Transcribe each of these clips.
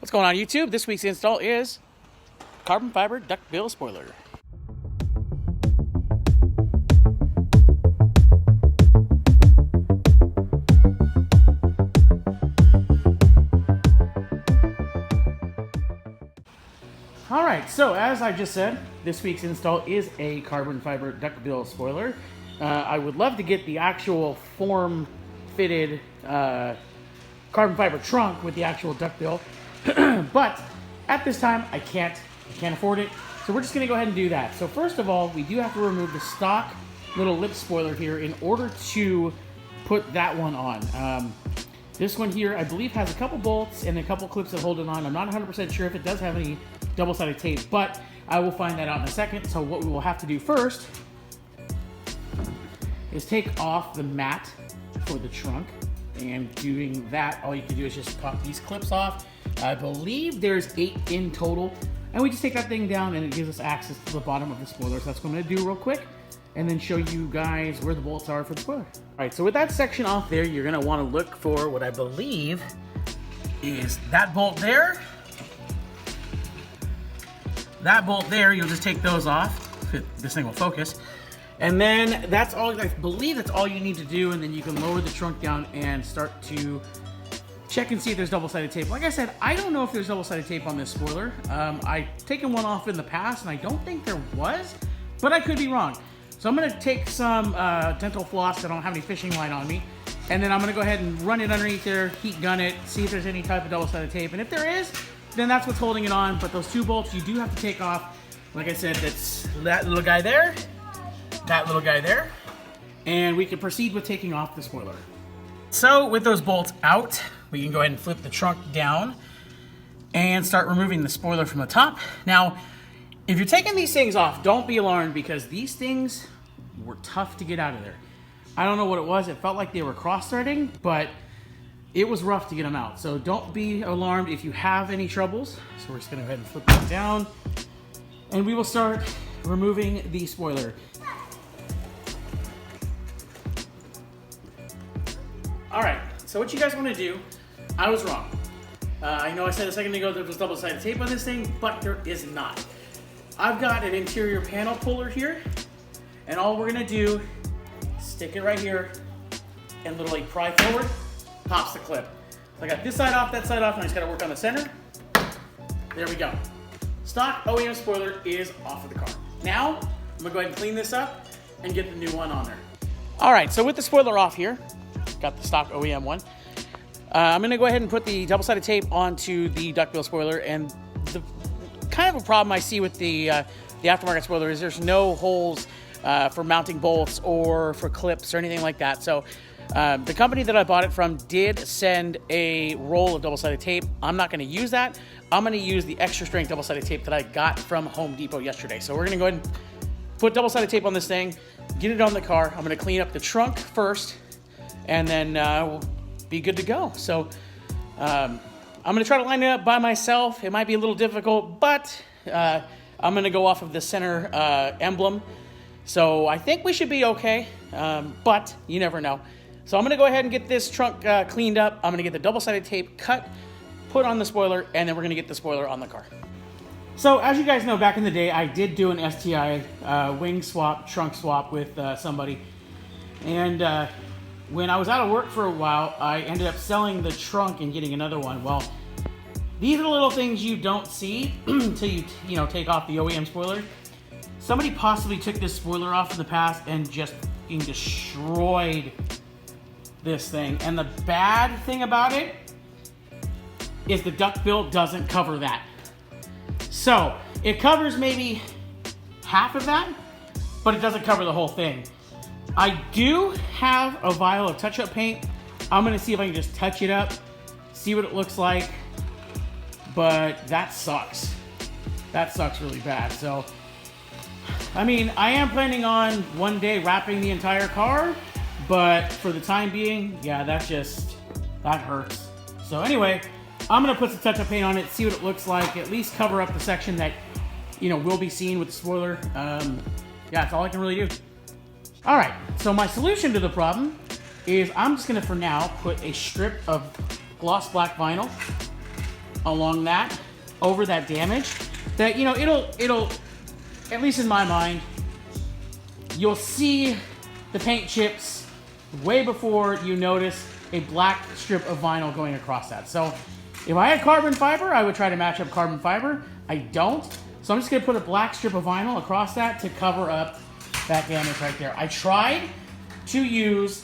What's going on YouTube? This week's install is carbon fiber duckbill spoiler. Alright, so as I just said, this week's install is a carbon fiber duckbill spoiler. I would love to get the actual form-fitted carbon fiber trunk with the actual duckbill, but at this time I can't afford it, so we're just going to go ahead and do that. So first of all, we do have to remove the stock little lip spoiler here in order to put that one on. This one here, I believe, has a couple bolts and a couple clips that hold it on. I'm not 100% sure if it does have any double-sided tape, but I will find that out in a second. So what we will have to do first is take off the mat for the trunk. And doing that, all you can do is just pop these clips off. I believe there's 8 in total. And we just take that thing down and it gives us access to the bottom of the spoiler. So that's what I'm gonna do real quick and then show you guys where the bolts are for the spoiler. All right, so with that section off there, you're gonna wanna look for what I believe is that bolt there. That bolt there, you'll just take those off. This thing will focus. And then that's all, I believe that's all you need to do, and then you can lower the trunk down and start to check and see if there's double-sided tape. Like I said, I don't know if there's double-sided tape on this spoiler. I've taken one off in the past, and I don't think there was, but I could be wrong. So I'm gonna take some dental floss. I don't have any fishing line on me, and then I'm gonna go ahead and run it underneath there, heat gun it, see if there's any type of double-sided tape, and if there is, then that's what's holding it on. But those 2 bolts you do have to take off. Like I said, that's that little guy there, that little guy there, and we can proceed with taking off the spoiler. So with those bolts out, we can go ahead and flip the trunk down and start removing the spoiler from the top. Now, if you're taking these things off, don't be alarmed, because these things were tough to get out of there. I don't know what it was. It felt like they were cross-threading, but it was rough to get them out. So don't be alarmed if you have any troubles. So we're just gonna go ahead and flip that down, and we will start removing the spoiler. All right, so what you guys want to do, I was wrong. I know I said a second ago there was double-sided tape on this thing, but there is not. I've got an interior panel puller here, and all we're gonna do, stick it right here, and literally pry forward, pops the clip. So I got this side off, that side off, and I just gotta work on the center. There we go. Stock OEM spoiler is off of the car. Now, I'm gonna go ahead and clean this up and get the new one on there. All right, so with the spoiler off here, got the stock OEM one. I'm gonna go ahead and put the double-sided tape onto the duckbill spoiler, and the kind of a problem I see with the aftermarket spoiler is there's no holes for mounting bolts or for clips or anything like that. So the company that I bought it from did send a roll of double-sided tape. I'm not gonna use that. I'm gonna use the extra strength double-sided tape that I got from Home Depot yesterday. So we're gonna go ahead and put double-sided tape on this thing, get it on the car. I'm gonna clean up the trunk first, and then we'll be good to go. So I'm gonna try to line it up by myself. It might be a little difficult, but I'm gonna go off of the center emblem. So I think we should be okay, but you never know. So I'm gonna go ahead and get this trunk cleaned up. I'm gonna get the double-sided tape cut, put on the spoiler, and then we're gonna get the spoiler on the car. So as you guys know, back in the day, I did do an STI wing swap, trunk swap with somebody. And when I was out of work for a while, I ended up selling the trunk and getting another one. Well, these are the little things you don't see until you take off the OEM spoiler. Somebody possibly took this spoiler off in the past and just fucking destroyed this thing. And the bad thing about it is the duckbill doesn't cover that. So it covers maybe half of that, but it doesn't cover the whole thing. I do have a vial of touch-up paint. I'm gonna see if I can just touch it up, see what it looks like, but that sucks. That sucks really bad. So, I mean, I am planning on one day wrapping the entire car, but for the time being, yeah, that hurts. So anyway, I'm gonna put some touch-up paint on it, see what it looks like, at least cover up the section that, will be seen with the spoiler. Yeah, that's all I can really do. All right, so my solution to the problem is I'm just gonna, for now, put a strip of gloss black vinyl along that, over that damage, that, you know, it'll, at least in my mind, you'll see the paint chips way before you notice a black strip of vinyl going across that. So if I had carbon fiber, I would try to match up carbon fiber. I don't. So I'm just gonna put a black strip of vinyl across that to cover up that damage right there. I tried to use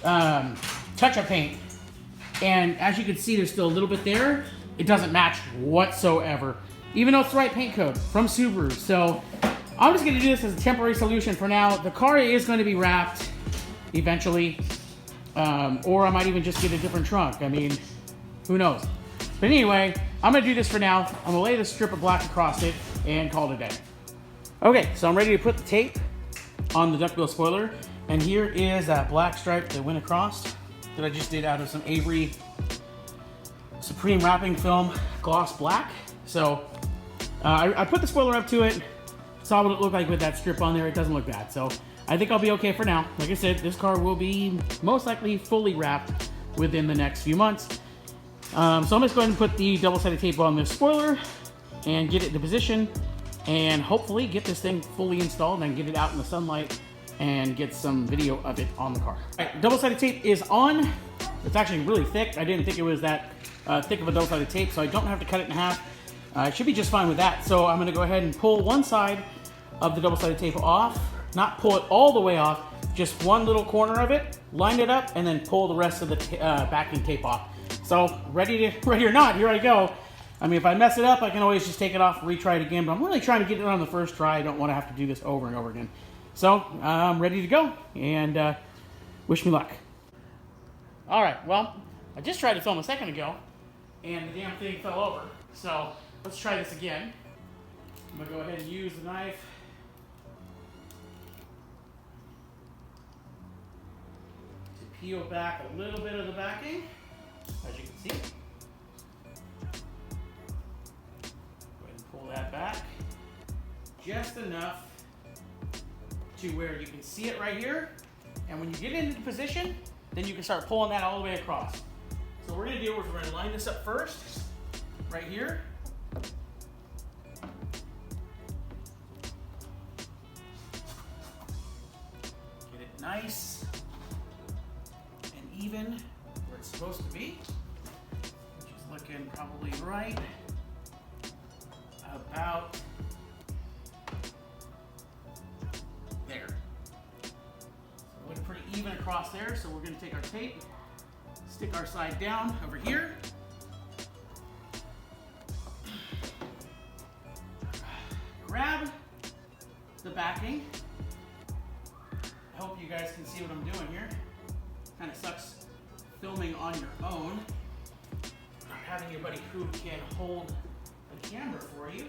touch-up paint, and as you can see, there's still a little bit there. It doesn't match whatsoever, even though it's the right paint code from Subaru. So I'm just gonna do this as a temporary solution for now. The car is gonna be wrapped eventually, or I might even just get a different trunk. I mean, who knows? But anyway, I'm gonna do this for now. I'm gonna lay this strip of black across it and call it a day. Okay, so I'm ready to put the tape on the Duckbill spoiler, and here is that black stripe that went across that I just did out of some Avery Supreme wrapping film gloss black. So I put the spoiler up to it, saw what it looked like with that strip on there. It doesn't look bad, so I think I'll be okay for now. Like I said, this car will be most likely fully wrapped within the next few months. So I'm just going to put the double-sided tape on this spoiler and get it into position, and hopefully get this thing fully installed and get it out in the sunlight and get some video of it on the car. All right, double-sided tape is on. It's actually really thick. I didn't think it was that thick of a double-sided tape, so I don't have to cut it in half. I should be just fine with that. So I'm gonna go ahead and pull one side of the double-sided tape off, not pull it all the way off, just one little corner of it, line it up, and then pull the rest of the backing tape off. So ready or not, here I go. I mean, if I mess it up, I can always just take it off, retry it again, but I'm really trying to get it on the first try. I don't want to have to do this over and over again. So I'm ready to go, and wish me luck. All right, well, I just tried to film a second ago, and the damn thing fell over. So let's try this again. I'm gonna go ahead and use the knife. To peel back a little bit of the backing, as you can see. Go ahead and pull that back just enough to where you can see it right here. And when you get into the position, then you can start pulling that all the way across. So what we're gonna do is we're gonna line this up first, right here. Get it nice and even where it's supposed to be, which is looking probably right about there. So looking pretty even across there. So we're going to take our tape, stick our side down over here, grab the backing. I hope you guys can see what I'm doing here. Kind of sucks filming on your own, not having anybody who can hold the camera for you.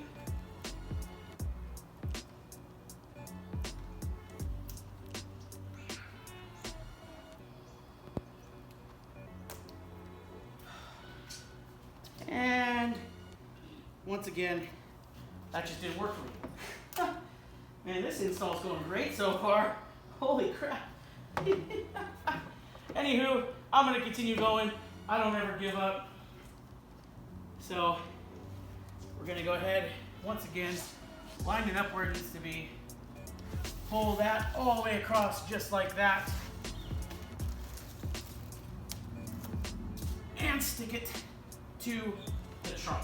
And once again, that just didn't work for me. Man, this install's going great so far. Holy crap. Anywho, I'm going to continue going. I don't ever give up. So we're going to go ahead, once again, line it up where it needs to be. Pull that all the way across just like that. And stick it to the trunk.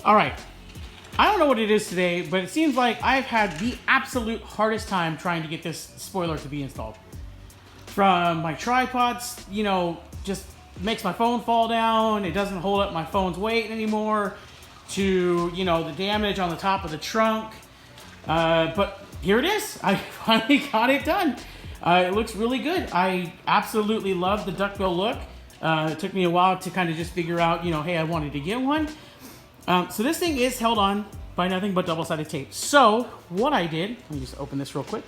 All right. I don't know what it is today, but it seems like I've had the absolute hardest time trying to get this spoiler to be installed. From my tripods, you know, just makes my phone fall down. It doesn't hold up my phone's weight anymore. To, you know, the damage on the top of the trunk. But here it is. I finally got it done. It looks really good. I absolutely love the Duckbill look. It took me a while to kind of just figure out, you know, hey, I wanted to get one. So this thing is held on by nothing but double-sided tape. So what I did, let me just open this real quick.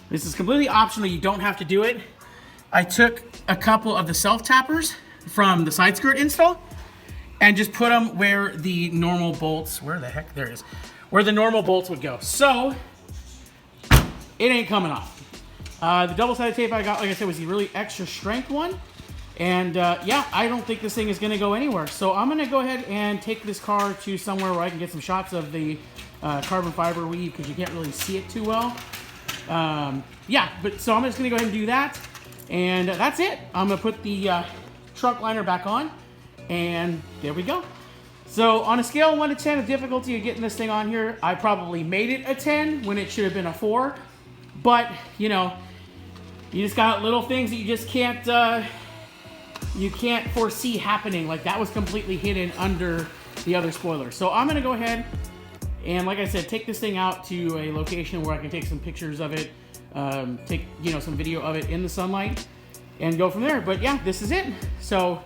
This is completely optional. You don't have to do it. I took a couple of the self-tappers from the side skirt install and just put them where the normal bolts, where the heck, there it is, where the normal bolts would go. So it ain't coming off. The double-sided tape I got, like I said, was the really extra strength one. And yeah, I don't think this thing is going to go anywhere. So I'm going to go ahead and take this car to somewhere where I can get some shots of the carbon fiber weave, because you can't really see it too well. Yeah, but so I'm just going to go ahead and do that. And that's it. I'm going to put the trunk liner back on. And there we go. So on a scale of 1 to 10 of difficulty of getting this thing on here, I probably made it a 10 when it should have been a 4. But, you know, you just got little things that you can't foresee happening. Like that was completely hidden under the other spoiler. So I'm gonna go ahead and, like I said, take this thing out to a location where I can take some pictures of it, take, you know, some video of it in the sunlight, and go from there. But yeah, this is it. So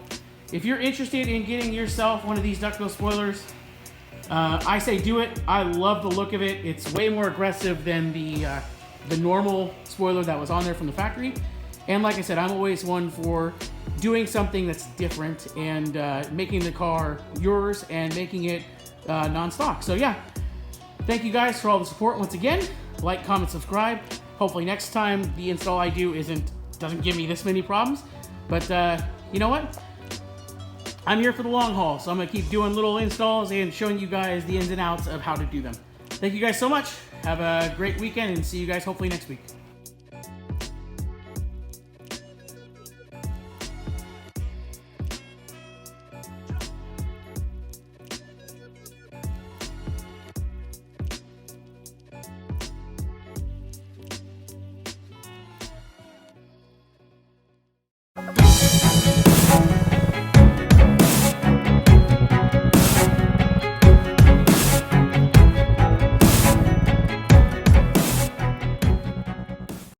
if you're interested in getting yourself one of these Duckbill spoilers, I say do it. I love the look of it. It's way more aggressive than the normal spoiler that was on there from the factory. And like I said, I'm always one for doing something that's different and making the car yours and making it non-stock. So yeah, thank you guys for all the support once again. Like, comment, subscribe. Hopefully next time the install I do doesn't give me this many problems. But you know what? I'm here for the long haul, so I'm gonna keep doing little installs and showing you guys the ins and outs of how to do them. Thank you guys so much. Have a great weekend and see you guys hopefully next week.